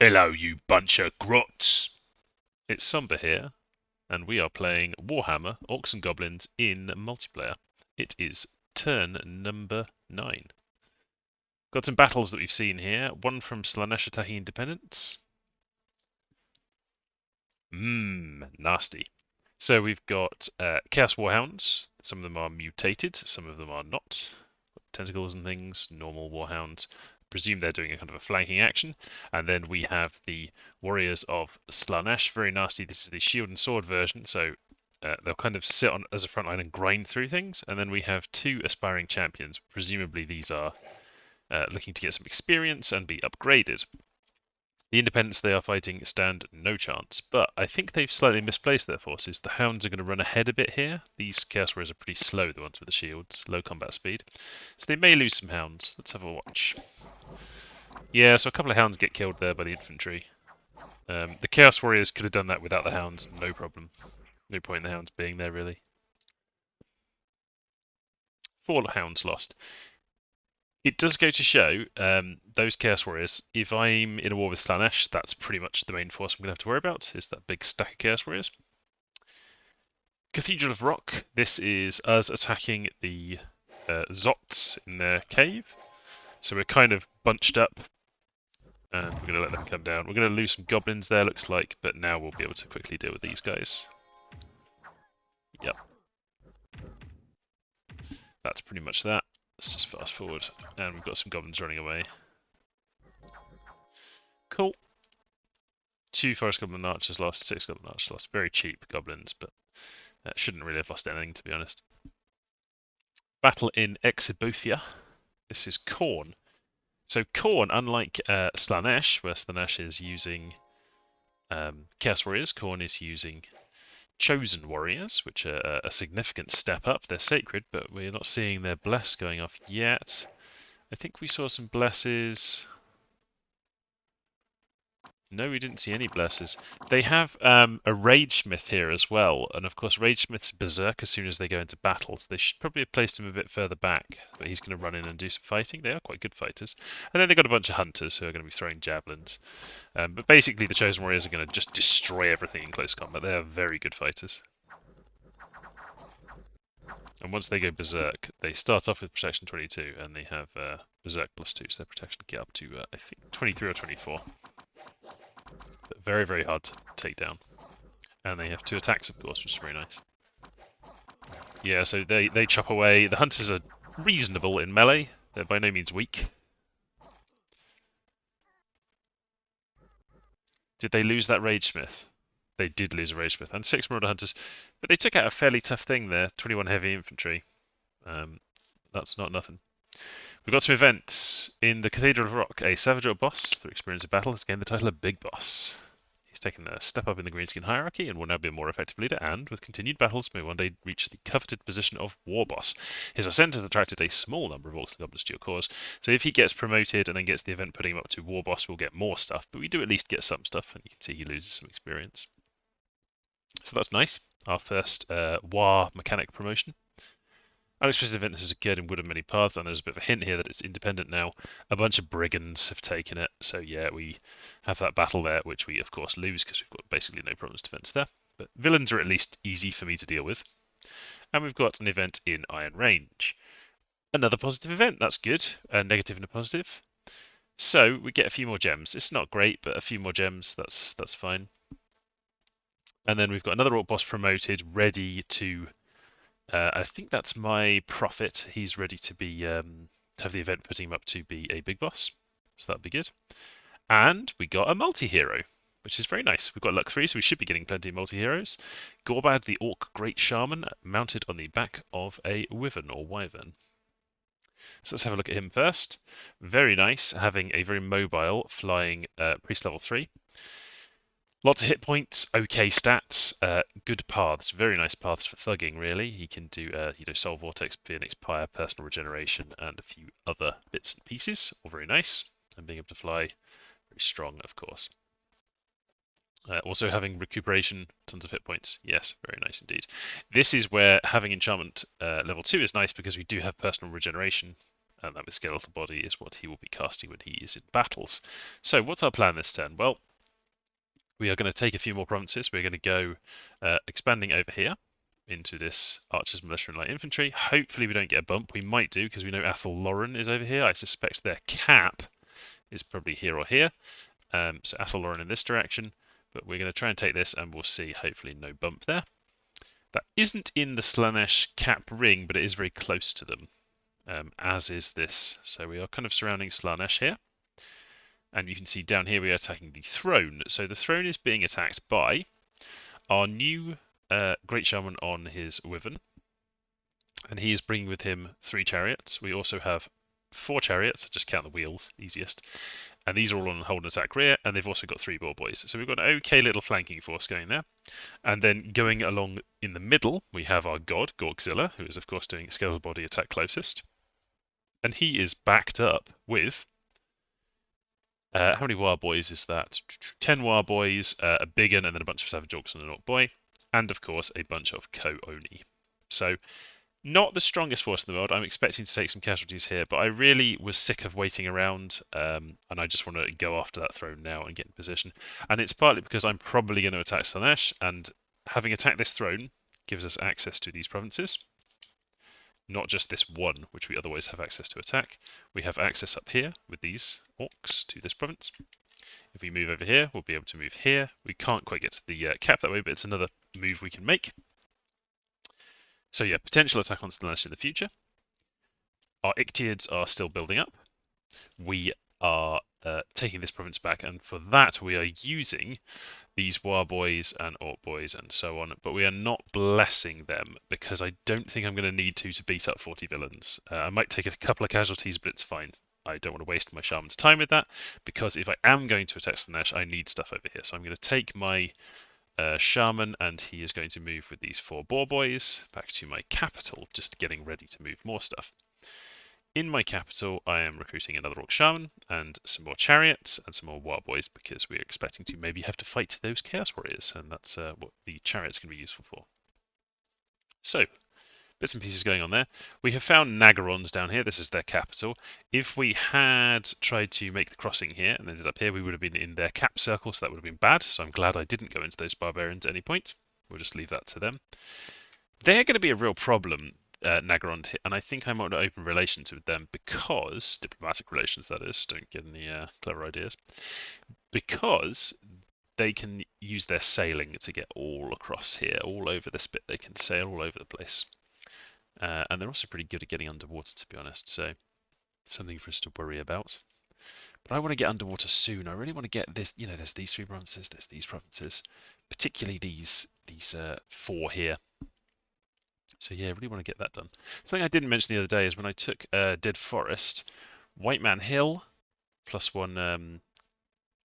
Hello, you bunch of grots! It's Somber here, and we are playing Warhammer, Orcs and Goblins in multiplayer. It is turn number 9. Got some battles that we've seen here. One from Slaanesh attacking Independents. Nasty. So we've got Chaos Warhounds. Some of them are mutated, some of them are not. Tentacles and things, normal Warhounds. Presume they're doing a kind of a flanking action. And then we have the Warriors of Slaanesh, very nasty. This is the shield and sword version, so they'll kind of sit on as a front line and grind through things. And then we have two aspiring champions. Presumably these are looking to get some experience and be upgraded. The independents they are fighting stand no chance, but I think they've slightly misplaced their forces. The hounds are going to run ahead a bit here. These chaos warriors are pretty slow, the ones with the shields, low combat speed. So they may lose some hounds. Let's have a watch. Yeah, so a couple of hounds get killed there by the infantry. The chaos warriors could have done that without the hounds, no problem. No point in the hounds being there, really. 4 hounds lost. It does go to show, those Chaos Warriors, if I'm in a war with Slaanesh, that's pretty much the main force I'm going to have to worry about, is that big stack of Chaos Warriors. Cathedral of Rock, this is us attacking the Zots in their cave. So we're kind of bunched up, and we're going to let them come down. We're going to lose some Goblins there, looks like, but now we'll be able to quickly deal with these guys. Yep. That's pretty much that. Let's just fast forward, and we've got some Goblins running away. Cool. 2 Forest Goblin Archers lost, 6 Goblin Archers lost. Very cheap Goblins, but shouldn't really have lost anything, to be honest. Battle in Exhibothia. This is Khorne. So Khorne, unlike Slaanesh, where Slaanesh is using Chaos Warriors, Khorne is using Chosen Warriors, which are a significant step up. They're sacred, but we're not seeing their bless going off yet. I think we saw some blesses. No, we didn't see any blesses. They have a Rage Smith here as well, and of course Rage Smith's berserk as soon as they go into battle, so they should probably have placed him a bit further back, but he's going to run in and do some fighting. They are quite good fighters. And then they've got a bunch of hunters who are going to be throwing javelins. But basically the Chosen Warriors are going to just destroy everything in close combat. They are very good fighters. And once they go berserk, they start off with protection 22, and they have berserk +2, so their protection can get up to, I think, 23 or 24. But very, very hard to take down. And they have 2 attacks, of course, which is very nice. Yeah, so they chop away. The hunters are reasonable in melee. They're by no means weak. Did they lose that Rage Smith? They did lose a Rage Smith and 6 Marauder Hunters, but they took out a fairly tough thing there. 21 heavy infantry. That's not nothing. We've got some events in the Cathedral of Rock. A Savage Orc boss, through experience of battle, has gained the title of Big Boss. He's taken a step up in the Greenskin hierarchy and will now be a more effective leader, and with continued battles may one day reach the coveted position of War Boss. His ascent has attracted a small number of Orcs and Goblins to your cause, so if he gets promoted and then gets the event putting him up to War Boss, we'll get more stuff, but we do at least get some stuff, and you can see he loses some experience. So that's nice. Our first War mechanic promotion. Unexpected event has occurred in Wood of Many Paths, and there's a bit of a hint here that it's independent now. A bunch of brigands have taken it, so yeah, we have that battle there, which we of course lose because we've got basically no problems defense there. But villains are at least easy for me to deal with. And we've got an event in Iron Range. Another positive event, that's good. A negative and a positive. So we get a few more gems. It's not great, but a few more gems, that's fine. And then we've got another Orc boss promoted, ready to I think that's my prophet. He's ready to be have the event putting him up to be a big boss, so that'd be good. And we got a multi-hero, which is very nice. We've got luck 3, so we should be getting plenty of multi-heroes. Gorbad, the Orc Great Shaman, mounted on the back of a wyvern or wyvern. So let's have a look at him first. Very nice, having a very mobile flying priest level 3. Lots of hit points, okay stats, good paths, very nice paths for thugging, really. He can do, Soul Vortex, Phoenix Pyre, Personal Regeneration, and a few other bits and pieces, all very nice. And being able to fly, very strong, of course. Also having recuperation, tons of hit points. Yes, very nice indeed. This is where having enchantment level 2 is nice because we do have personal regeneration and that with skeletal body is what he will be casting when he is in battles. So what's our plan this turn? Well, we are going to take a few more provinces. We're going to go expanding over here into this Archers, Militia, and Light Infantry. Hopefully we don't get a bump. We might do, because we know Athel Lauren is over here. I suspect their cap is probably here or here. So Athel Lauren in this direction. But we're going to try and take this, and we'll see. Hopefully no bump there. That isn't in the Slaanesh cap ring, but it is very close to them, as is this. So we are kind of surrounding Slaanesh here. And you can see down here we are attacking the throne. So the throne is being attacked by our new Great Shaman on his Wyvern. And he is bringing with him 3 chariots. We also have 4 chariots. Just count the wheels, easiest. And these are all on hold and attack rear. And they've also got 3 boar boys. So we've got an okay little flanking force going there. And then going along in the middle, we have our god, Gorgzilla, who is of course doing skeletal body attack closest. And he is backed up with how many war boys is that? 10 war boys, a big un, and then a bunch of savage orcs and an orc boy, and of course a bunch of ko-oni. So not the strongest force in the world. I'm expecting to take some casualties here, but I really was sick of waiting around, and I just want to go after that throne now and get in position. And it's partly because I'm probably going to attack Slaanesh, and having attacked this throne gives us access to these provinces. Not just this one, which we otherwise have access to attack. We have access up here with these orcs to this province. If we move over here, we'll be able to move here. We can't quite get to the cap that way, but it's another move we can make. So yeah, potential attack on Slaanesh in the future. Our Ictiads are still building up. We are taking this province back, and for that we are using these war boys and orc boys and so on, but we are not blessing them because I don't think I'm going to need to beat up 40 villains. I might take a couple of casualties, but it's fine. I don't want to waste my shaman's time with that, because if I am going to attack Slaanesh, I need stuff over here. So I'm going to take my shaman, and he is going to move with these 4 boar boys back to my capital, just getting ready to move more stuff. In my capital, I am recruiting another orc shaman and some more chariots and some more war boys, because we're expecting to maybe have to fight those chaos warriors, and that's what the chariots can be useful for. So, bits and pieces going on there. We have found Nagarons down here. This is their capital. If we had tried to make the crossing here and ended up here, we would have been in their cap circle, so that would have been bad. So I'm glad I didn't go into those barbarians at any point. We'll just leave that to them. They're going to be a real problem, Nagaron, and I think I might want to open relations with them, because diplomatic relations, that is. Don't get any clever ideas. Because they can use their sailing to get all across here, all over this bit. They can sail all over the place. And they're also pretty good at getting underwater, to be honest, so something for us to worry about. But I want to get underwater soon. I really want to get this, there's these 3 provinces, there's these provinces, particularly these 4 here. So yeah, I really want to get that done. Something I didn't mention the other day is when I took Dead Forest, White Man Hill, +1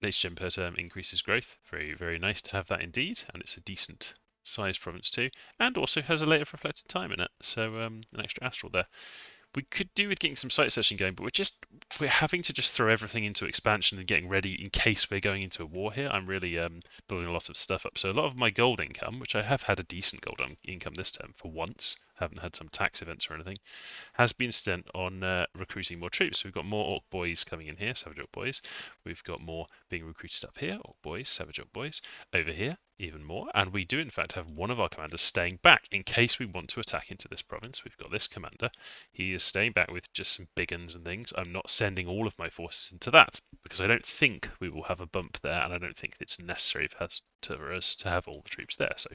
Nature Gem per term increases growth. Very, very nice to have that indeed, and it's a decent sized province too, and also has a later reflected time in it, so an extra astral there. We could do with getting some site searching going, but we're having to just throw everything into expansion and getting ready in case we're going into a war here. I'm really building a lot of stuff up. So a lot of my gold income, which I have had a decent gold income this term for once, haven't had some tax events or anything, has been spent on recruiting more troops. So we've got more orc boys coming in here, savage orc boys. We've got more being recruited up here, orc boys, savage orc boys. Over here, even more. And we do in fact have one of our commanders staying back in case we want to attack into this province. We've got this commander. He is staying back with just some big uns and things. I'm not sending all of my forces into that because I don't think we will have a bump there, and I don't think it's necessary for us to have all the troops there. So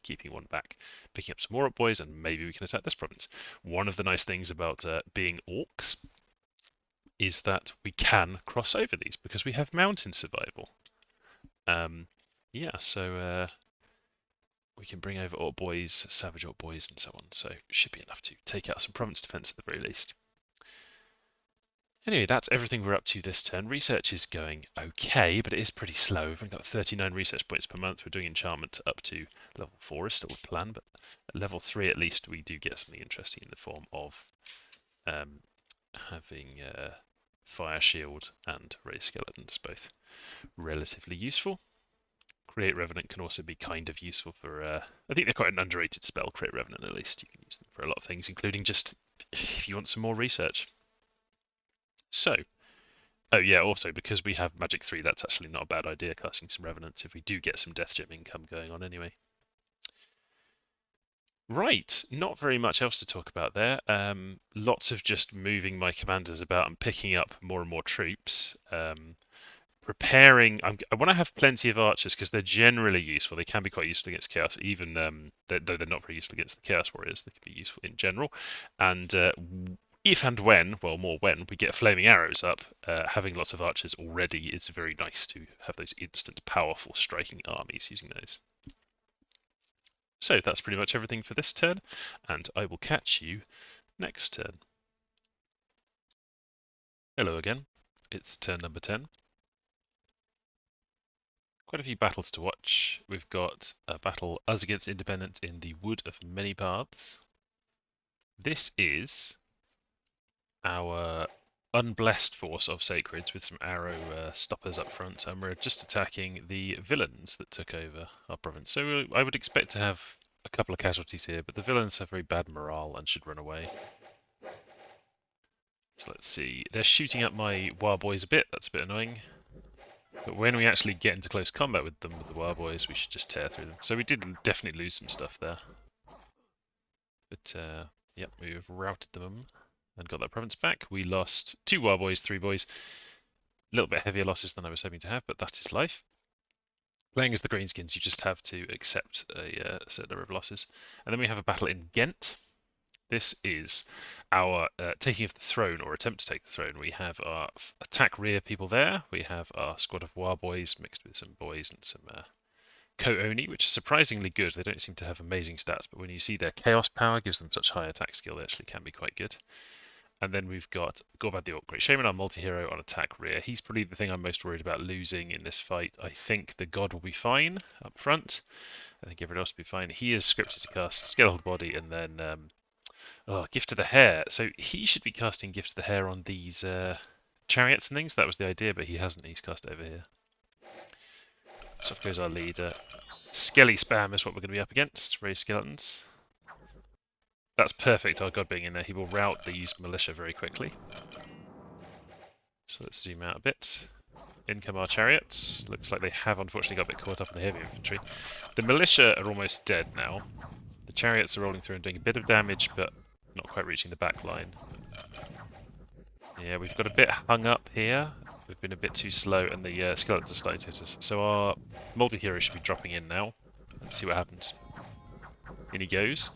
keeping one back, picking up some more orc boys, and maybe we can attack this province. One of the nice things about being orcs is that we can cross over these because we have mountain survival. Yeah, so we can bring over orc boys, savage orc boys, and so on. So it should be enough to take out some province defense at the very least. Anyway, that's everything we're up to this turn. Research is going okay, but it is pretty slow. We've only got 39 research points per month. We're doing enchantment up to level 4 is still the plan, but at level 3 at least we do get something interesting in the form of having fire shield and raised skeletons, both relatively useful. Create Revenant can also be kind of useful for, I think they're quite an underrated spell, Create Revenant at least. You can use them for a lot of things, including just if you want some more research. So, oh yeah, also because we have Magic 3, that's actually not a bad idea, casting some Revenants if we do get some Death Gem income going on anyway. Right, not very much else to talk about there. Lots of just moving my commanders about and picking up more and more troops. Preparing. I want to have plenty of archers because they're generally useful. They can be quite useful against chaos, even though they're not very useful against the chaos warriors. They can be useful in general. And if and when, well, more when we get flaming arrows up, having lots of archers already is very nice to have those instant, powerful striking armies using those. So that's pretty much everything for this turn, and I will catch you next turn. Hello again. It's turn number 10. Quite a few battles to watch. We've got a battle Us against Independence in the Wood of Many Paths. This is our unblessed force of Sacreds with some arrow stoppers up front, and we're just attacking the villains that took over our province. So I would expect to have a couple of casualties here, but the villains have very bad morale and should run away. So let's see. They're shooting at my War Boys a bit. That's a bit annoying. But when we actually get into close combat with them, with the War Boys, we should just tear through them. So we did definitely lose some stuff there. But, yep, we've routed them and got that province back. We lost 2 War Boys, 3 boys. A little bit heavier losses than I was hoping to have, but that is life. Playing as the Greenskins, you just have to accept a certain number of losses. And then we have a battle in Ghent. This is our taking of the throne, or attempt to take the throne. We have our attack rear people there. We have our squad of War Boys mixed with some boys and some Co-Oni, which is surprisingly good. They don't seem to have amazing stats, but when you see their Chaos power gives them such high attack skill, they actually can be quite good. And then we've got Gorbad the Orc Great Shaman, our multi-hero on attack rear. He's probably the thing I'm most worried about losing in this fight. I think the God will be fine up front. I think everyone else will be fine. He is scripted to cast Skeletal Body and then Gift of the Hare. So he should be casting Gift of the Hare on these chariots and things. That was the idea, but he hasn't. He's cast it over here. So off goes our leader. Skelly spam is what we're going to be up against. Raise skeletons. That's perfect, our god being in there. He will rout these militia very quickly. So let's zoom out a bit. In come our chariots. Looks like they have unfortunately got a bit caught up in the heavy infantry. The militia are almost dead now. The chariots are rolling through and doing a bit of damage, but not quite reaching the back line. Yeah, we've got a bit hung up here. We've been a bit too slow, and the skeletons are starting to hit us. So our multi-hero should be dropping in now. Let's see what happens. In he goes.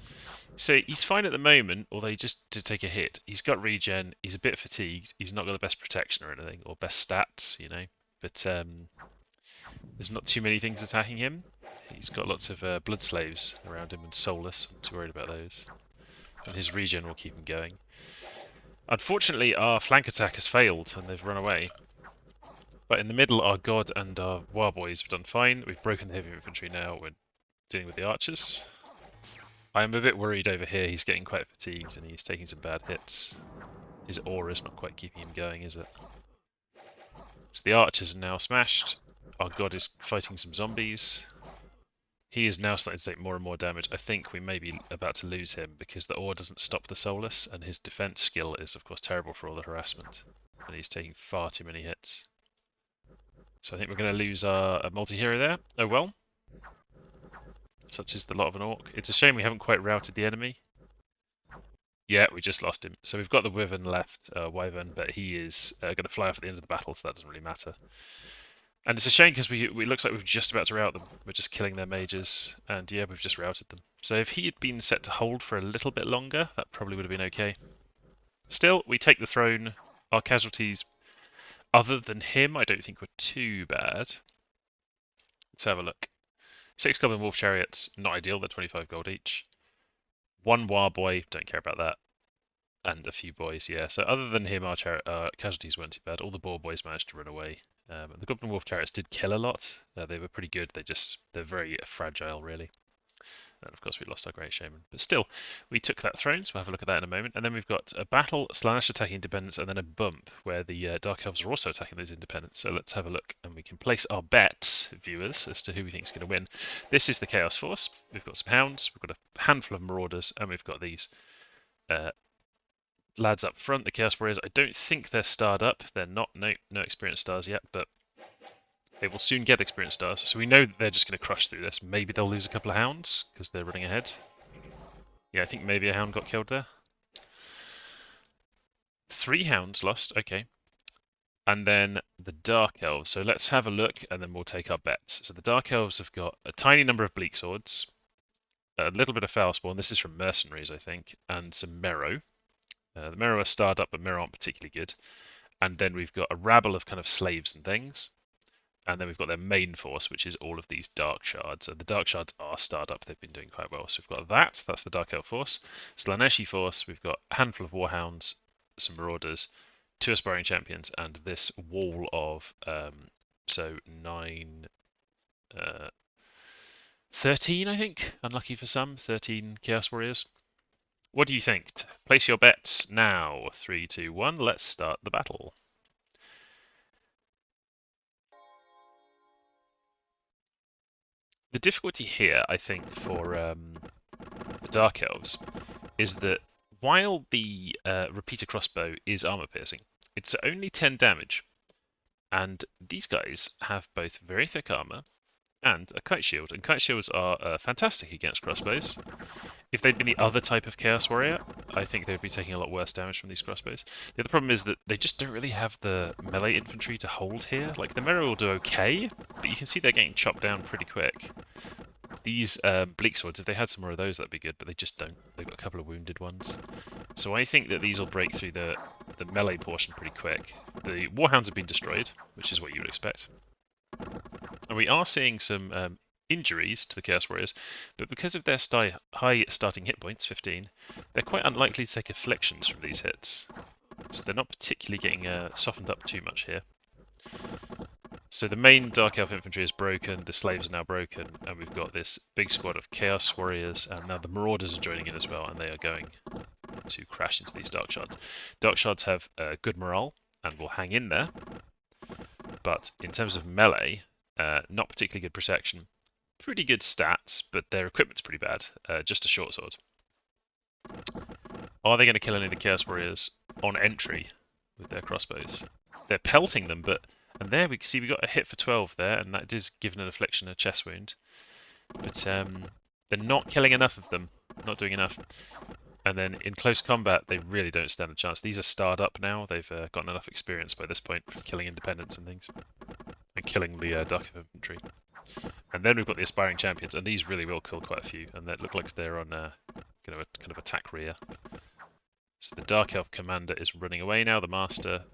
So he's fine at the moment, although he just did take a hit. He's got regen, he's a bit fatigued, he's not got the best protection or anything, or best stats, you know. But there's not too many things attacking him. He's got lots of blood slaves around him and soulless, I'm not too worried about those. And his regen will keep him going. Unfortunately, our flank attack has failed and they've run away. But in the middle, our god and our war boys have done fine. We've broken the heavy infantry now, we're dealing with the archers. I'm a bit worried over here. He's getting quite fatigued and he's taking some bad hits. His aura's not quite keeping him going, is it? So the archers are now smashed. Our god is fighting some zombies. He is now starting to take more and more damage. I think we may be about to lose him because the aura doesn't stop the soulless, and his defense skill is of course terrible for all the harassment. And he's taking far too many hits. So I think we're going to lose our multi-hero there. Oh well. Such is the lot of an orc. It's a shame we haven't quite routed the enemy. Yeah, we just lost him. So we've got the Wyvern left, Wyvern, but he is going to fly off at the end of the battle, so that doesn't really matter. And it's a shame because it looks like we're just about to rout them. We're just killing their mages, and yeah, we've just routed them. So if he had been set to hold for a little bit longer, that probably would have been okay. Still, we take the throne. Our casualties, other than him, I don't think were too bad. Let's have a look. 6 Goblin Wolf Chariots, not ideal, they're 25 gold each. 1 War Boy, don't care about that. And a few boys, yeah. So other than him, our casualties weren't too bad. All the Boar Boys managed to run away. The Goblin Wolf Chariots did kill a lot. They were pretty good. They're very fragile, really. And of course, we lost our Great Shaman. But still, we took that throne, so we'll have a look at that in a moment. And then we've got a battle, Slaanesh attacking independents, and then a bump where the Dark Elves are also attacking those independents. So let's have a look, and we can place our bets, viewers, as to who we think is going to win. This is the Chaos Force. We've got some Hounds, we've got a handful of Marauders, and we've got these lads up front, the Chaos Warriors. I don't think they're starred up. They're not no experienced stars yet, but they will soon get experienced stars. So we know that they're just going to crush through this. Maybe they'll lose a couple of hounds because they're running ahead. Yeah, I think maybe a hound got killed there. 3 hounds lost. Okay. And then the Dark Elves. So let's have a look and then we'll take our bets. So the Dark Elves have got a tiny number of Bleak Swords, a little bit of Foulspawn. This is from Mercenaries, I think, and some Merrow. The Merrow are starred up, but Merrow aren't particularly good. And then we've got a rabble of kind of slaves and things. And then we've got their main force, which is all of these Dark Shards. And the Dark Shards are starred up. They've been doing quite well. So we've got that. That's the Dark Elf force. Slaneshi force. We've got a handful of Warhounds, some Marauders, 2 Aspiring Champions, and this wall of, so 9, 13, I think. Unlucky for some. 13 Chaos Warriors. What do you think? Place your bets now. 3, 2, 1. Let's start the battle. The difficulty here, I think, for the Dark Elves is that while the repeater crossbow is armor piercing, it's only 10 damage. And these guys have both very thick armor and a kite shield. And kite shields are fantastic against crossbows. If they'd been the other type of Chaos Warrior, I think they'd be taking a lot worse damage from these crossbows. The other problem is that they just don't really have the melee infantry to hold here. Like, the Merrow will do okay, but you can see they're getting chopped down pretty quick. These Bleak Swords, if they had some more of those, that'd be good, but they just don't. They've got a couple of wounded ones. So I think that these will break through the melee portion pretty quick. The Warhounds have been destroyed, which is what you would expect. And we are seeing some injuries to the Chaos Warriors, but because of their high starting hit points, 15, they're quite unlikely to take afflictions from these hits. So they're not particularly getting softened up too much here. So the main Dark Elf infantry is broken, the slaves are now broken, and we've got this big squad of Chaos Warriors, and now the Marauders are joining in as well, and they are going to crash into these Dark Shards. Dark Shards have good morale, and will hang in there, but in terms of melee, not particularly good protection. Pretty good stats, but their equipment's pretty bad. Just a short sword. Are they going to kill any of the Chaos Warriors on entry with their crossbows? They're pelting them, but... And there we see we got a hit for 12 there, and that is giving an affliction, a chest wound. But they're not killing enough of them. Not doing enough. And then in close combat, they really don't stand a chance. These are starred up now. They've gotten enough experience by this point from killing independents and things. And killing the Dark Infantry. And then we've got the Aspiring Champions, and these really will kill quite a few. And they look like they're on kind of attack rear. So the Dark Elf Commander is running away now, the Master.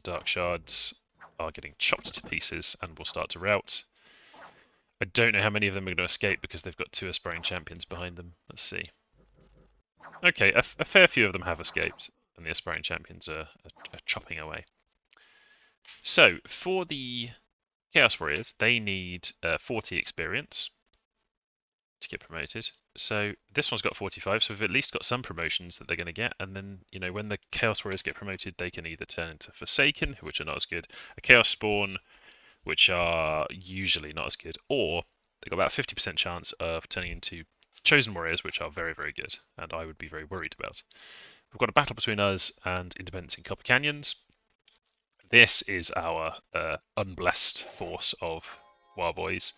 The Dark Shards are getting chopped to pieces and will start to rout. I don't know how many of them are going to escape because they've got 2 Aspiring Champions behind them. Let's see. Okay, a fair few of them have escaped, and the Aspiring Champions are chopping away. So, for the Chaos Warriors, they need 40 experience to get promoted. So this one's got 45, so we've at least got some promotions that they're going to get. And then, you know, when the Chaos Warriors get promoted, they can either turn into Forsaken, which are not as good, a Chaos Spawn, which are usually not as good, or they've got about a 50% chance of turning into Chosen Warriors, which are very, very good, and I would be very worried about. We've got a battle between us and Independents in Copper Canyons. This is our unblessed force of Wild Boys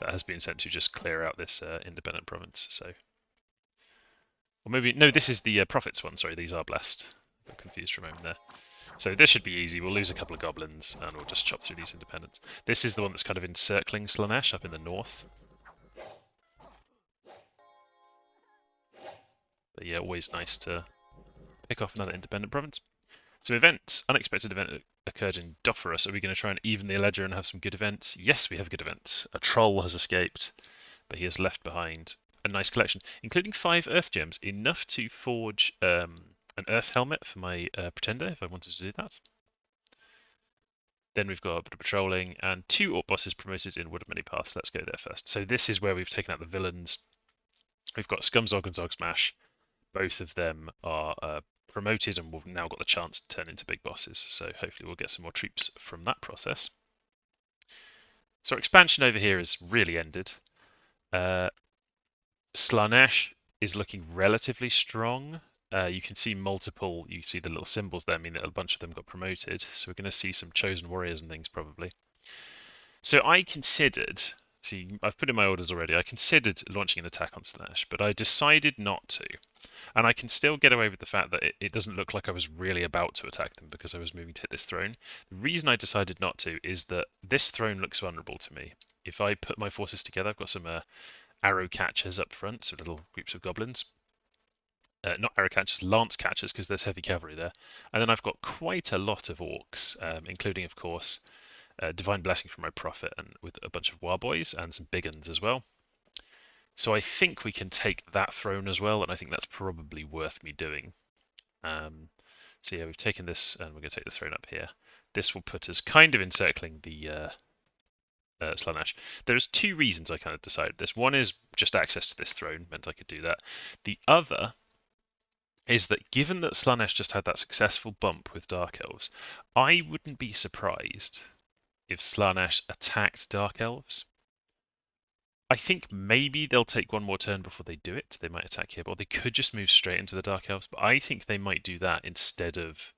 that has been sent to just clear out this independent province. So, or maybe no, this is the Prophets one. Sorry, these are blessed. I'm confused for a moment there. So this should be easy. We'll lose a couple of goblins and we'll just chop through these independents. This is the one that's kind of encircling Slanesh up in the north. But yeah, always nice to pick off another independent province. So unexpected event occurred in Dophorus. Are we going to try and even the ledger and have some good events? Yes, we have good events. A troll has escaped, but he has left behind a nice collection, including 5 earth gems, enough to forge an earth helmet for my pretender if I wanted to do that. Then we've got a bit of patrolling and 2 orc bosses promoted in Wood of Many Paths. Let's go there first. So this is where we've taken out the villains. We've got Scumzog and Zogsmash. Both of them are promoted and we've now got the chance to turn into big bosses. So hopefully we'll get some more troops from that process. So our expansion over here has really ended. Slanesh is looking relatively strong. You can see multiple, you see the little symbols there mean that a bunch of them got promoted. So we're going to see some chosen warriors and things probably. So I considered, see, I've put in my orders already, I considered launching an attack on Slanesh, but I decided not to. And I can still get away with the fact that it doesn't look like I was really about to attack them because I was moving to hit this throne. The reason I decided not to is that this throne looks vulnerable to me. If I put my forces together, I've got some arrow catchers up front, so little groups of goblins. Not arrow catchers, lance catchers, because there's heavy cavalry there. And then I've got quite a lot of orcs, including, of course, Divine Blessing from my Prophet, and with a bunch of Warboys and some big uns as well. So I think we can take that throne as well, and I think that's probably worth me doing. So yeah, we've taken this, and we're going to take the throne up here. This will put us kind of encircling the Slanesh. There's two reasons I kind of decided this. One is just access to this throne meant I could do that. The other is that given that Slanesh just had that successful bump with Dark Elves, I wouldn't be surprised if Slanesh attacked Dark Elves. I think maybe they'll take one more turn before they do it. They might attack here, or they could just move straight into the Dark Elves. But I think they might do that instead of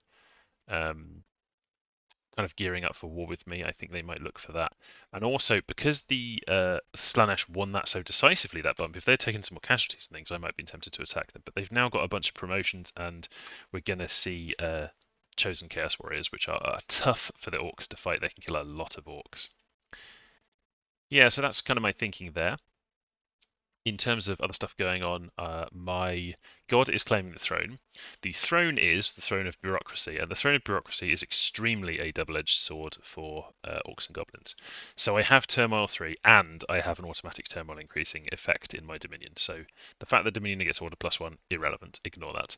kind of gearing up for war with me. I think they might look for that. And also, because the Slanesh won that so decisively, that bump, if they're taking some more casualties and things, I might be tempted to attack them. But they've now got a bunch of promotions, and we're going to see Chosen Chaos Warriors, which are tough for the Orcs to fight. They can kill a lot of Orcs. Yeah, so that's kind of my thinking there. In terms of other stuff going on, my god is claiming the throne. The throne is the throne of bureaucracy, and the throne of bureaucracy is extremely a double-edged sword for orcs and goblins. So I have Turmoil 3, and I have an automatic turmoil increasing effect in my Dominion. So the fact that Dominion gets order +1, irrelevant. Ignore that.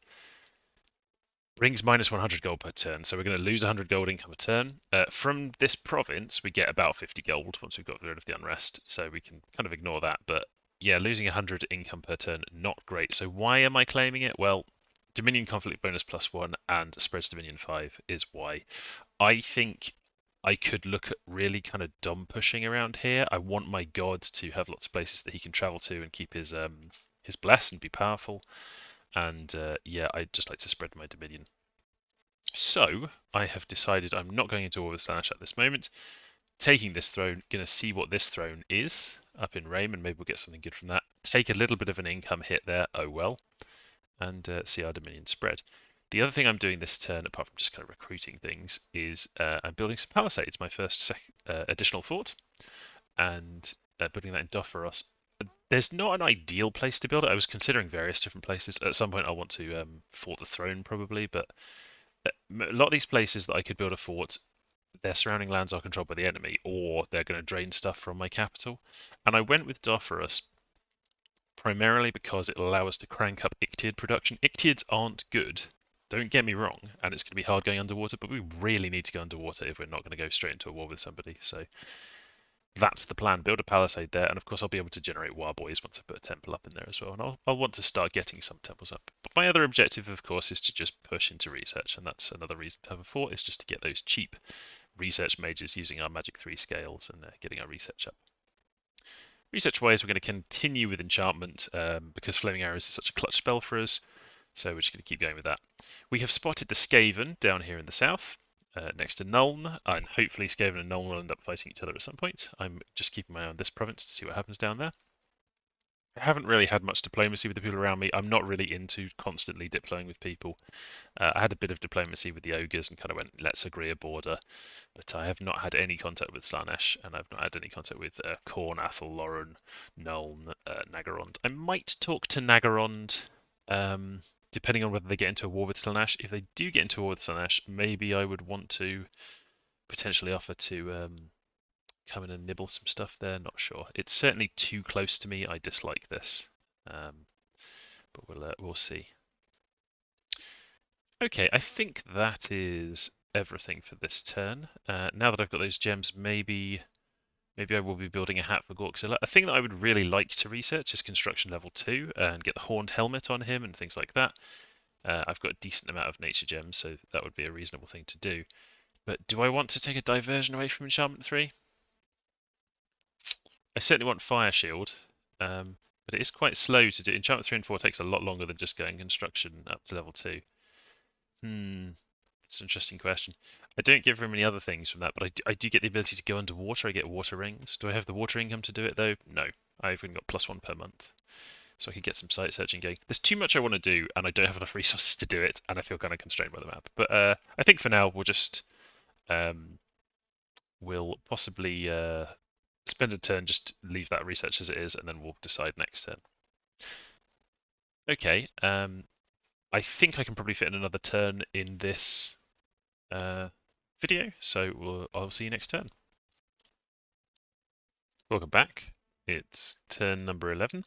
Brings minus 100 gold per turn, so we're going to lose 100 gold income a turn. From this province, we get about 50 gold once we've got rid of the unrest, so we can kind of ignore that. But yeah, losing 100 income per turn, not great. So why am I claiming it? Well, Dominion conflict bonus +1 and spreads Dominion 5 is why. I think I could look at really kind of dumb pushing around here. I want my god to have lots of places that he can travel to and keep his bless and be powerful. And yeah, I'd just like to spread my Dominion. So I have decided I'm not going into war with Slanesh at this moment. Taking this throne, going to see what this throne is up in Rame, and maybe we'll get something good from that. Take a little bit of an income hit there, oh well, and see our Dominion spread. The other thing I'm doing this turn, apart from just kind of recruiting things, is I'm building some palisades, my first additional fort, and building that in Dofferos. There's not an ideal place to build it. I was considering various different places. At some point, I want to fort the throne probably, but a lot of these places that I could build a fort, their surrounding lands are controlled by the enemy, or they're going to drain stuff from my capital. And I went with Dofferos primarily because it'll allow us to crank up Ictid production. Ictids aren't good, don't get me wrong, and it's going to be hard going underwater, but we really need to go underwater if we're not going to go straight into a war with somebody. So that's the plan. Build a palisade there, and of course I'll be able to generate Warboys once I put a temple up in there as well, and I'll want to start getting some temples up. But my other objective, of course, is to just push into research, and that's another reason to have a fort, is just to get those cheap research mages using our Magic 3 scales and getting our research up. Research-wise, we're going to continue with enchantment because Flaming Arrows is such a clutch spell for us, so we're just going to keep going with that. We have spotted the Skaven down here in the south. Next to Nuln, and hopefully Skaven and Nuln will end up fighting each other at some point. I'm just keeping my eye on this province to see what happens down there. I haven't really had much diplomacy with the people around me. I'm not really into constantly diploing with people. I had a bit of diplomacy with the ogres and kind of went, let's agree a border. But I have not had any contact with Slanesh, and I've not had any contact with Khorne, Athel, Lauren, Nuln, Nagarond. I might talk to Nagarond. Depending on whether they get into a war with Slanesh. If they do get into a war with Slanesh, maybe I would want to potentially offer to come in and nibble some stuff there. Not sure. It's certainly too close to me. I dislike this, but we'll see. Okay, I think that is everything for this turn. Now that I've got those gems, maybe I will be building a hat for Gorkzilla. A thing that I would really like to research is construction level 2 and get the horned helmet on him and things like that. I've got a decent amount of nature gems, so that would be a reasonable thing to do. But do I want to take a diversion away from enchantment 3? I certainly want Fire Shield, but it is quite slow to do. Enchantment 3 and 4 takes a lot longer than just going construction up to level 2. It's an interesting question. I don't get very many other things from that, but I do get the ability to go underwater. I get water rings. Do I have the water income to do it though? No. I've only got +1 per month. So I could get some site searching going. There's too much I want to do, and I don't have enough resources to do it, and I feel kind of constrained by the map. But I think for now we'll just we'll possibly spend a turn, just leave that research as it is, and then we'll decide next turn. Okay. I think I can probably fit in another turn in this video, so I'll see you next turn. Welcome back. It's turn number 11.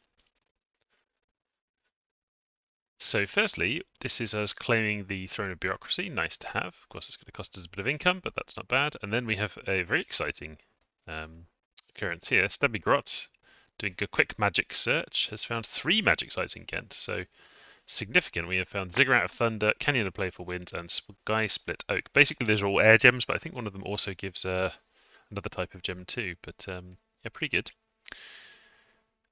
So firstly, this is us claiming the Throne of Bureaucracy. Nice to have. Of course, it's going to cost us a bit of income, but that's not bad. And then we have a very exciting occurrence here. Stubby Grot, doing a quick magic search, has found 3 magic sites in Kent. So significant. We have found Ziggurat of Thunder, Canyon of Playful Winds, and Sky Split Oak. Basically, those are all air gems, but I think one of them also gives another type of gem too. But yeah, pretty good.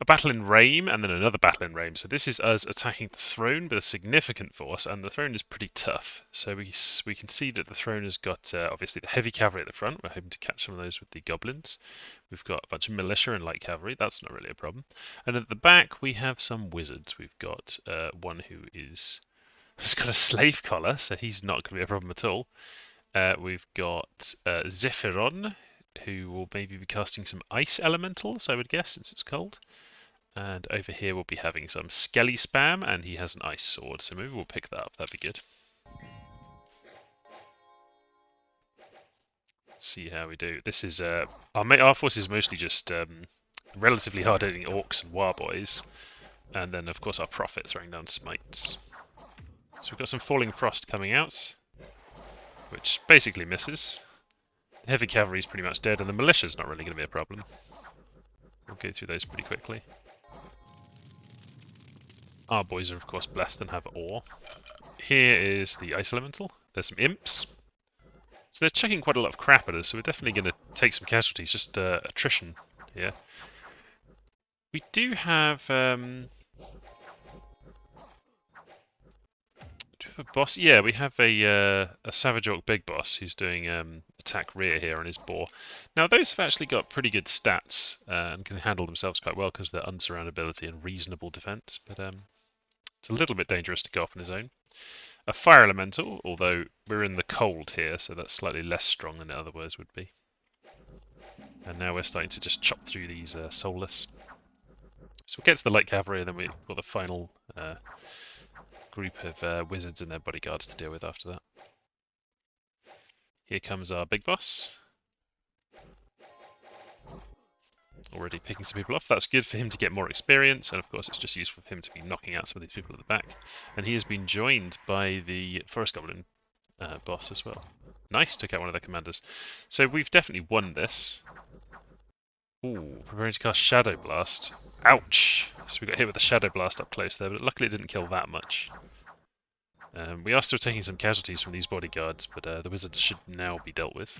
A battle in Rame, and then another battle in Rame. So this is us attacking the throne with a significant force, and the throne is pretty tough. So we can see that the throne has got obviously the heavy cavalry at the front. We're hoping to catch some of those with the goblins. We've got a bunch of militia and light cavalry. That's not really a problem. And at the back we have some wizards. We've got one who has got a slave collar, so he's not going to be a problem at all. We've got Zephyron, who will maybe be casting some ice elementals, I would guess, since it's cold. And over here we'll be having some Skelly spam, and he has an ice sword, so maybe we'll pick that up, that'd be good. Let's see how we do. This is our force is mostly just relatively hard-hitting orcs and warboys, and then of course our prophet throwing down smites. So we've got some Falling Frost coming out, which basically misses. The heavy cavalry is pretty much dead, and the militia's not really going to be a problem. We'll go through those pretty quickly. Our boys are of course blessed and have ore. Here is the ice elemental. There's some imps. So they're chucking quite a lot of crap at us, so we're definitely going to take some casualties, just attrition here. We do have a boss. Yeah, we have a Savage Orc Big Boss who's doing attack rear here on his boar. Now those have actually got pretty good stats and can handle themselves quite well because of their unsurroundability and reasonable defense, but it's a little bit dangerous to go off on his own. A Fire Elemental, although we're in the cold here, so that's slightly less strong than it otherwise would be. And now we're starting to just chop through these soulless. So we'll get to the light cavalry, and then we've got the final group of wizards and their bodyguards to deal with after that. Here comes our big boss. Already picking some people off. That's good for him to get more experience, and of course it's just useful for him to be knocking out some of these people at the back. And he has been joined by the Forest Goblin boss as well. Nice, took out one of their commanders. So we've definitely won this. Ooh, preparing to cast Shadow Blast. Ouch! So we got hit with a Shadow Blast up close there, but luckily it didn't kill that much. We are still taking some casualties from these bodyguards, but the wizards should now be dealt with.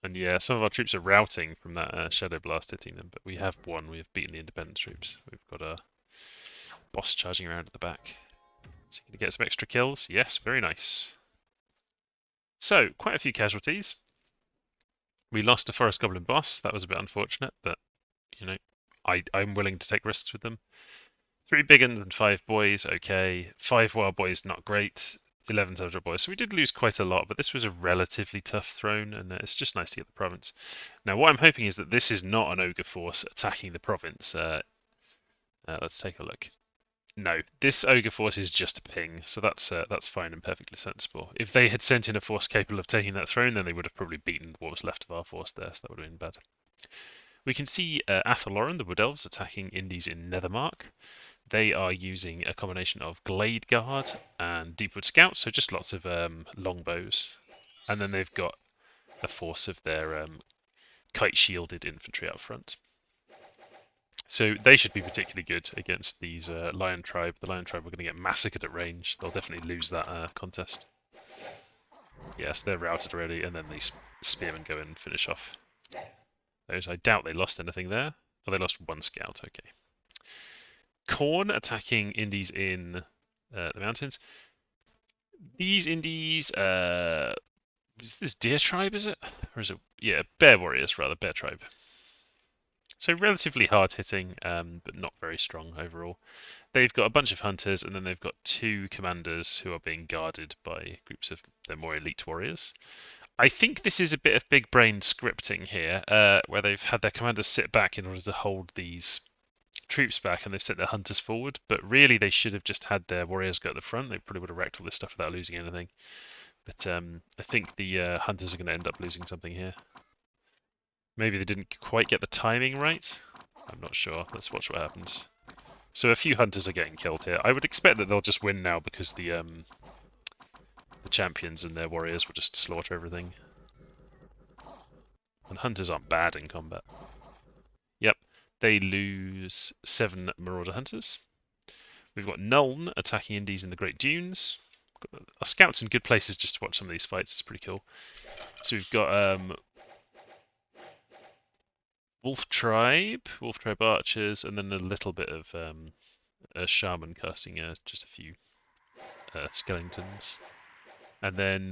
And yeah, some of our troops are routing from that Shadow Blast hitting them, but we have won. We have beaten the independent troops. We've got a boss charging around at the back. So you can get some extra kills. Yes, very nice. So, quite a few casualties. We lost a Forest Goblin boss. That was a bit unfortunate, but, you know, I'm willing to take risks with them. 3 big uns and 5 boys, okay. 5 wild boys, not great. 11 soldier boys. So we did lose quite a lot, but this was a relatively tough throne, and it's just nice to get the province. Now, what I'm hoping is that this is not an ogre force attacking the province. Let's take a look. No, this ogre force is just a ping, so that's fine and perfectly sensible. If they had sent in a force capable of taking that throne, then they would have probably beaten what was left of our force there, so that would have been bad. We can see Athaloran, the Wood Elves, attacking Indies in Nethermark. They are using a combination of Glade Guard and Deepwood Scouts, so just lots of longbows. And then they've got a force of their kite-shielded infantry out front. So they should be particularly good against these Lion Tribe. The Lion Tribe are going to get massacred at range. They'll definitely lose that contest. Yes, they're routed already, and then these spearmen go in and finish off those. I doubt they lost anything there. Oh, they lost one scout. Okay. Khorne attacking Indies in the mountains. These Indies, is this Deer Tribe, is it? Or is it, yeah, Bear Warriors, rather, Bear Tribe. So relatively hard hitting, but not very strong overall. They've got a bunch of hunters, and then they've got two commanders who are being guarded by groups of their more elite warriors. I think this is a bit of big brain scripting here, where they've had their commanders sit back in order to hold these troops back, and they've sent their hunters forward. But really, they should have just had their warriors go at the front. They probably would have wrecked all this stuff without losing anything. But I think the hunters are going to end up losing something here. Maybe they didn't quite get the timing right. I'm not sure. Let's watch what happens. So a few hunters are getting killed here. I would expect that they'll just win now because the champions and their warriors will just slaughter everything. And hunters aren't bad in combat. Yep, they lose 7 marauder hunters. We've got Nuln attacking Indies in the Great Dunes. Our scouts in good places just to watch some of these fights. It's pretty cool. So we've got Wolf Tribe archers, and then a little bit of a shaman casting just a few skeletons. And then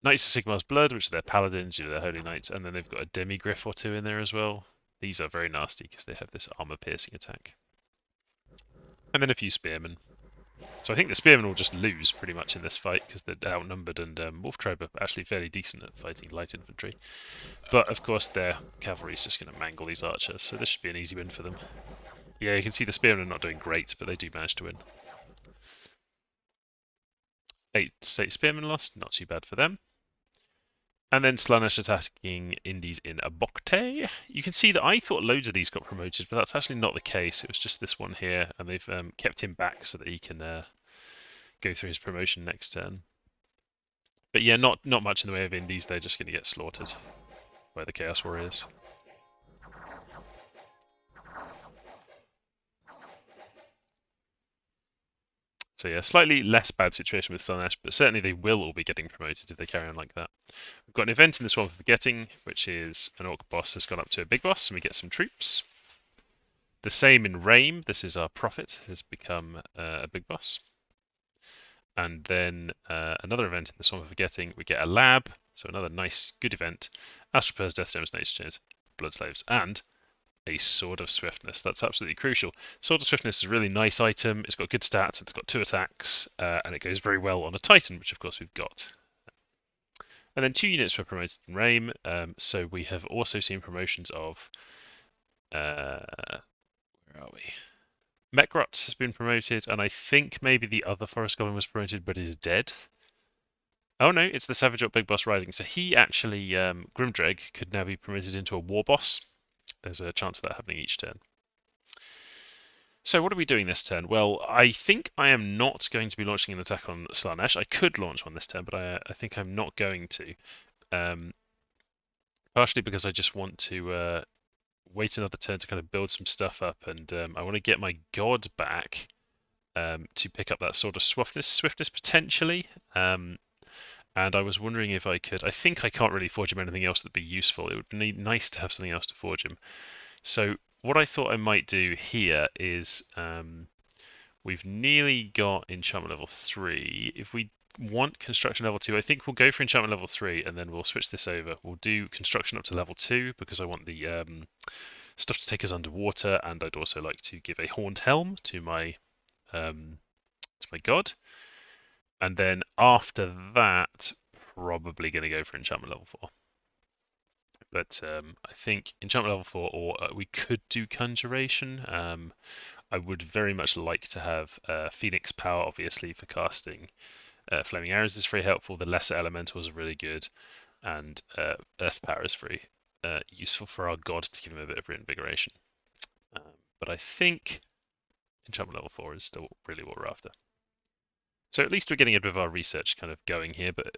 Knights of Sigmar's Blood, which are their paladins, their holy knights, and then they've got a demigryph or two in there as well. These are very nasty because they have this armor-piercing attack. And then a few spearmen. So I think the spearmen will just lose pretty much in this fight because they're outnumbered, and Wolf Tribe are actually fairly decent at fighting light infantry. But of course their cavalry is just going to mangle these archers, so this should be an easy win for them. Yeah, you can see the spearmen are not doing great, but they do manage to win. 8 state spearmen lost, not too bad for them. And then Slaanesh attacking Indies in Abokte. You can see that I thought loads of these got promoted, but that's actually not the case. It was just this one here, and they've kept him back so that he can go through his promotion next turn. But yeah, not much in the way of Indies. They're just going to get slaughtered by the Chaos Warriors. So yeah, slightly less bad situation with Slaanesh, but certainly they will all be getting promoted if they carry on like that. We've got an event in the Swamp of Forgetting, which is an Orc boss has gone up to a big boss, and we get some troops. The same in Rame, this is our Prophet, has become a big boss. And then another event in the Swamp of Forgetting, we get a lab, so another nice, good event. Astropers, Death Gems, Nature Blood Slaves, and a Sword of Swiftness. That's absolutely crucial. Sword of Swiftness is a really nice item. It's got good stats. It's got 2 attacks, and it goes very well on a Titan, which of course we've got. And then 2 units were promoted in Rame. So we have also seen promotions of where are we? Mekrot has been promoted, and I think maybe the other Forest Goblin was promoted but is dead. Oh no, it's the Savage Orc Big Boss Rising. So he actually, Grimdreg, could now be promoted into a War Boss. There's a chance of that happening each turn. So what are we doing this turn? Well, I think I am not going to be launching an attack on Slaanesh. I could launch one this turn, but I think I'm not going to. Partially because I just want to wait another turn to kind of build some stuff up, and I want to get my god back to pick up that sort of swiftness potentially. And I was wondering if I could. I think I can't really forge him anything else that'd be useful. It would be nice to have something else to forge him. So what I thought I might do here is we've nearly got enchantment level 3. If we want construction level 2, I think we'll go for enchantment level 3 and then we'll switch this over. We'll do construction up to level 2 because I want the stuff to take us underwater, and I'd also like to give a horned helm to my god. And then after that, probably going to go for enchantment level 4. But I think enchantment level 4, or we could do conjuration. I would very much like to have Phoenix power, obviously, for casting. Flaming arrows is very helpful. The lesser elementals are really good, and earth power is very useful for our god to give him a bit of reinvigoration. But I think enchantment level 4 is still really what we're after. So at least we're getting a bit of our research kind of going here, but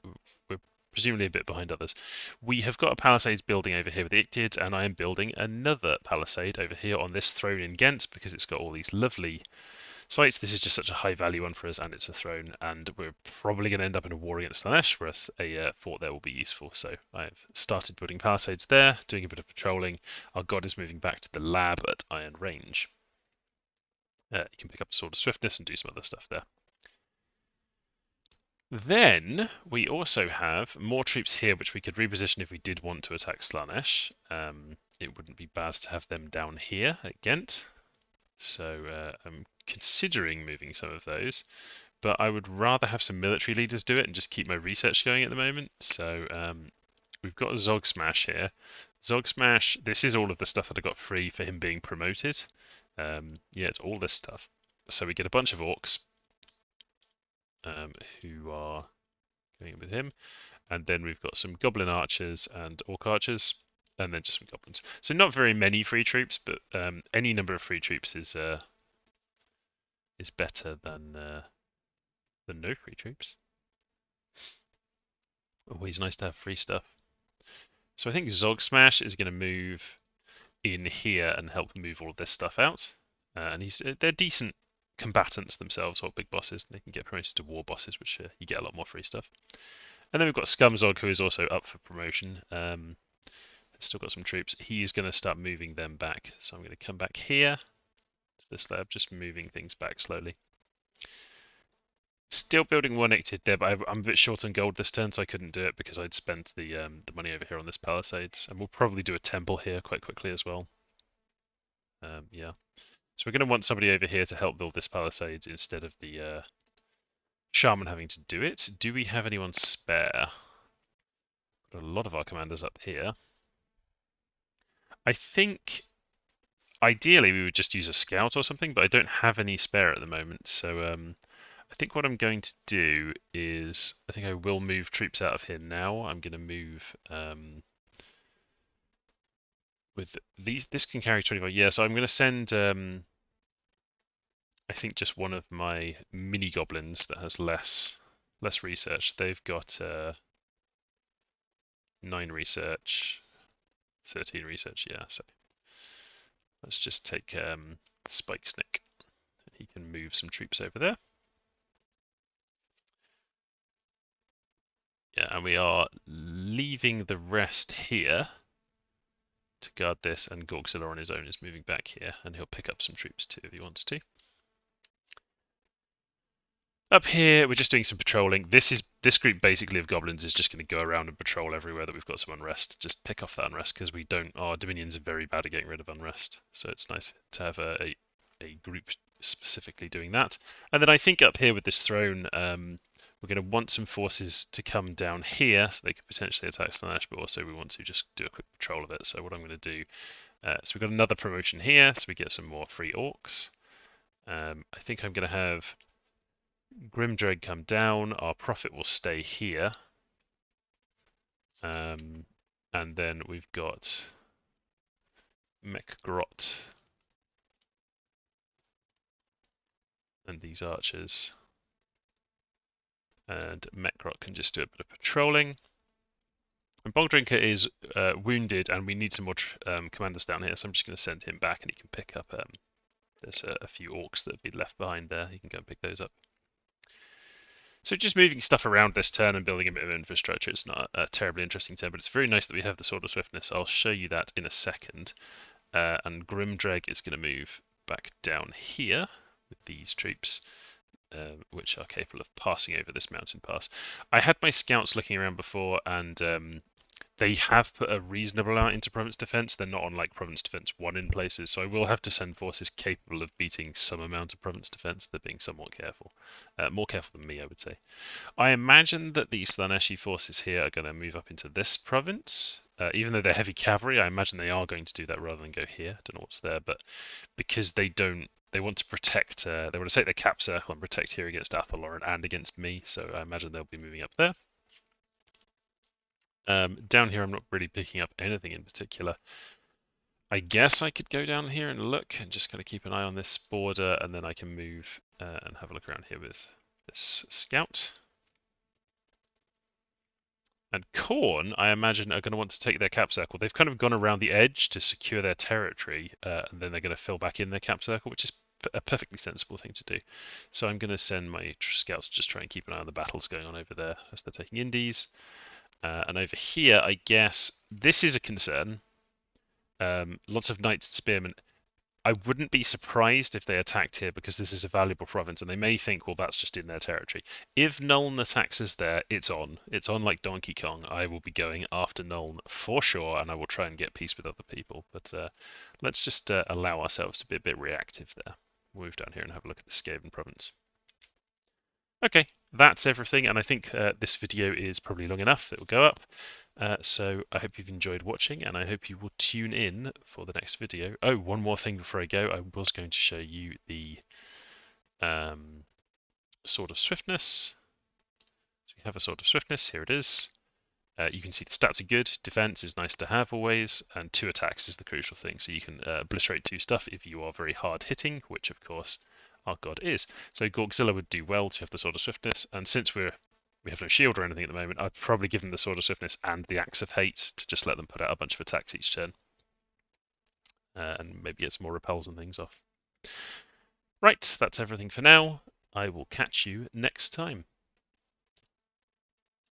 we're presumably a bit behind others. We have got a palisades building over here with the Ictids, and I am building another palisade over here on this throne in Ghent because it's got all these lovely sites. This is just such a high value one for us, and it's a throne, and we're probably going to end up in a war against Slanesh, where a fort there will be useful. So I've started building palisades there, doing a bit of patrolling. Our god is moving back to the lab at Iron Range. You can pick up the Sword of Swiftness and do some other stuff there. Then we also have more troops here, which we could reposition if we did want to attack Slanesh. It wouldn't be bad to have them down here at Ghent. So I'm considering moving some of those, but I would rather have some military leaders do it and just keep my research going at the moment. So we've got a Zog Smash here. Zog Smash, this is all of the stuff that I got free for him being promoted. Yeah, it's all this stuff. So we get a bunch of Orcs who are going with him. And then we've got some Goblin Archers and Orc Archers, and then just some Goblins. So not very many free troops, but any number of free troops is better than no free troops. Always nice to have free stuff. So I think Zog Smash is going to move in here and help move all of this stuff out. And they're decent combatants themselves, or big bosses. They can get promoted to war bosses, which you get a lot more free stuff. And then we've got Scumzog, who is also up for promotion. Still got some troops. He is going to start moving them back. So I'm going to come back here to this lab, just moving things back slowly. Still building one active there, but I'm a bit short on gold this turn, so I couldn't do it because I'd spent the money over here on this palisades. And we'll probably do a temple here quite quickly as well. Yeah. So we're going to want somebody over here to help build this palisades instead of the shaman having to do it. Do we have anyone spare? Got a lot of our commanders up here. I think ideally we would just use a scout or something, but I don't have any spare at the moment. So I think what I'm going to do is I think I will move troops out of here now. I'm going to move with these. This can carry 25. Yeah, so I'm going to send I think just one of my mini goblins that has less research. They've got 9 research, 13 research. Yeah, so let's just take Spike Snick. He can move some troops over there. Yeah, and we are leaving the rest here to guard this, and Gorgzilla on his own is moving back here, and he'll pick up some troops too if he wants to. Up here, we're just doing some patrolling. This group basically of goblins is just going to go around and patrol everywhere that we've got some unrest. Just pick off that unrest because our dominions are very bad at getting rid of unrest. So it's nice to have a group specifically doing that. And then I think up here with this throne, we're going to want some forces to come down here so they could potentially attack Slanesh, but also we want to just do a quick patrol of it. So what I'm going to do, so we've got another promotion here, so we get some more free orcs. I think I'm going to have Grimdreg come down, our prophet will stay here. And then we've got Mekgrot and these archers. And Mekgrot can just do a bit of patrolling. And Bogdrinker is wounded, and we need some more commanders down here, so I'm just going to send him back, and he can pick up. There's a few orcs that have been left behind there. He can go and pick those up. So just moving stuff around this turn and building a bit of infrastructure. It's not a terribly interesting turn, but it's very nice that we have the Sword of Swiftness. I'll show you that in a second. And Grimdreg is going to move back down here with these troops, which are capable of passing over this mountain pass. I had my scouts looking around before, and they have put a reasonable amount into Province Defense. They're not on like Province Defense 1 in places, so I will have to send forces capable of beating some amount of Province Defense. They're being somewhat careful. More careful than me, I would say. I imagine that the Slaneshi forces here are going to move up into this province. Even though they're heavy cavalry, I imagine they are going to do that rather than go here. I don't know what's there, but because they want to protect, they want to take their cap circle and protect here against Athaloran and against me, so I imagine they'll be moving up there. Down here, I'm not really picking up anything in particular. I guess I could go down here and look and just kind of keep an eye on this border, and then I can move and have a look around here with this scout. And Khorne, I imagine, are going to want to take their cap circle. They've kind of gone around the edge to secure their territory, and then they're going to fill back in their cap circle, which is a perfectly sensible thing to do. So I'm going to send my scouts to just try and keep an eye on the battles going on over there as they're taking indies. And over here, I guess this is a concern. Lots of knights and spearmen. I wouldn't be surprised if they attacked here because this is a valuable province, and they may think, well, that's just in their territory. If Nuln attacks us there, it's on. It's on like Donkey Kong. I will be going after Nuln for sure, and I will try and get peace with other people. But let's just allow ourselves to be a bit reactive there. We'll move down here and have a look at the Skaven province. Okay, that's everything, and I think this video is probably long enough. It will go up. So I hope you've enjoyed watching, and I hope you will tune in for the next video. Oh, one more thing before I go. I was going to show you the Sword of Swiftness. So we have a Sword of Swiftness. Here it is. You can see the stats are good. Defense is nice to have always, and 2 attacks is the crucial thing. So you can obliterate 2 stuff if you are very hard hitting, which of course our god is. So Gorgzilla would do well to have the Sword of Swiftness, and since we have no shield or anything at the moment, I'd probably give them the Sword of Swiftness and the Axe of Hate to just let them put out a bunch of attacks each turn. And maybe get some more repels and things off. Right, that's everything for now. I will catch you next time.